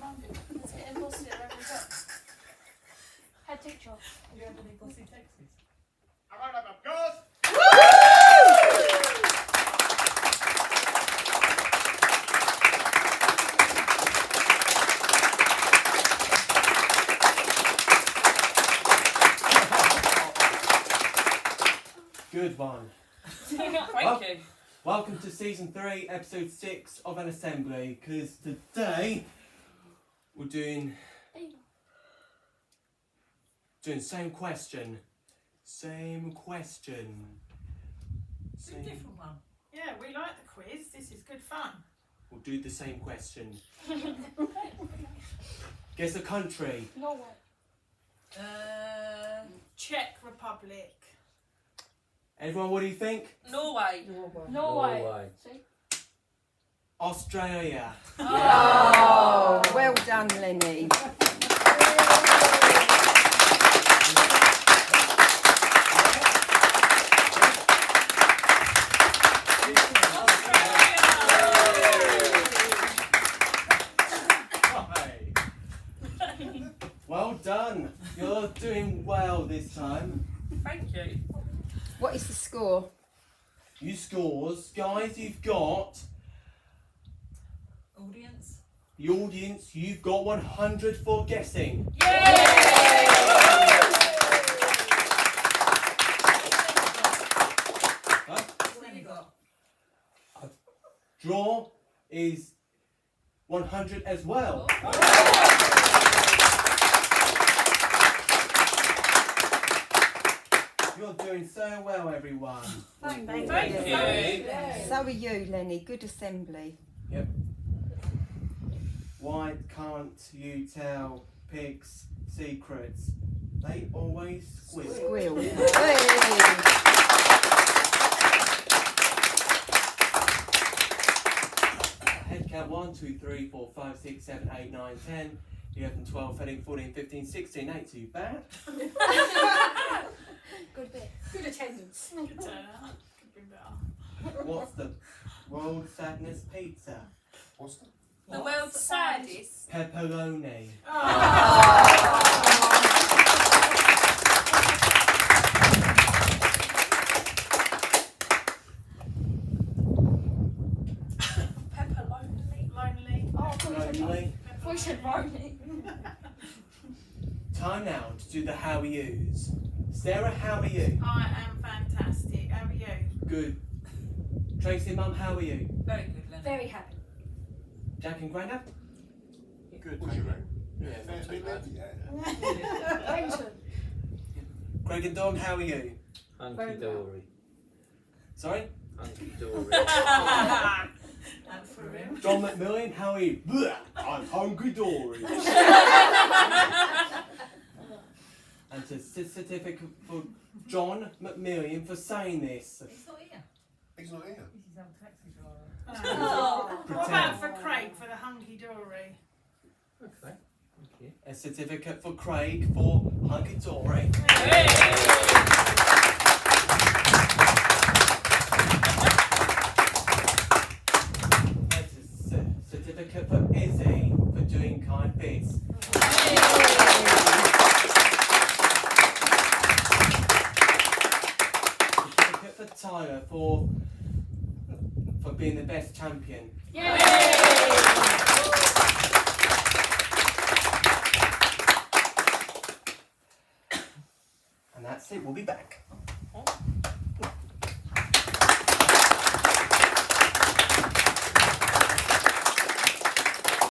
around it. Let's get him bossy wherever we go. Head teacher. You have any bossy Texas? A round of applause. Good one. Thank you. Welcome to season 3, episode 6 of An Assembly. Because today we're doing same question. Do a different one. Yeah, we like the quiz. This is good fun. We'll do the same question. Guess the country. Norway. Czech Republic. Everyone, what do you think? Norway. Norway. See? Australia. Oh, well done, Lenny. Well done. You're doing well this time. Thank you. What is the score? You scores, guys. You've got Audience. the audience. You've got 100 for guessing. Huh? What have you got? Draw is 100 as well. You're doing so well, everyone. Thank Thank you. So are you, Lenny. Good assembly. Why can't you tell pigs secrets? They always squeal. Squeal. Hey. Head count 1, 2, 3, 4, 5, 6, 7, 8, 9, 10, 11, 12, 13, 14, 15, 16, ain't too bad. Good bit. Good attendance. Good turnout. Could be better. What's the world sadness pizza? What's that? The world's saddest. Pepperoni. Pepper lonely. Lonely. Oh, I thought you said Lonely. I thought you said Romney. Time now to do the how are yous. Sarah, how are you? I am fantastic. How are you? Good. Tracy, Mum, how are you? Very good, Lenny. Very happy. Jack and Grandad? Good. What's your rank? Yeah, not too bad. Yeah. Benson. Greg and Dom, how are you? Hunky dory. Sorry? Hunky dory. And for him. John McMillan, how are you? Blech, I'm hungry dory. And a certificate for John McMillan for saying this. He's not here. He's not here. He's his own taxi driver. What about for Craig for the hunky dory? Okay. Thank you. A certificate for Craig for hunky dory. That's a certificate for Izzy for doing kind bits. Certificate for Tyler for being the best champion. And that's it. We'll be back.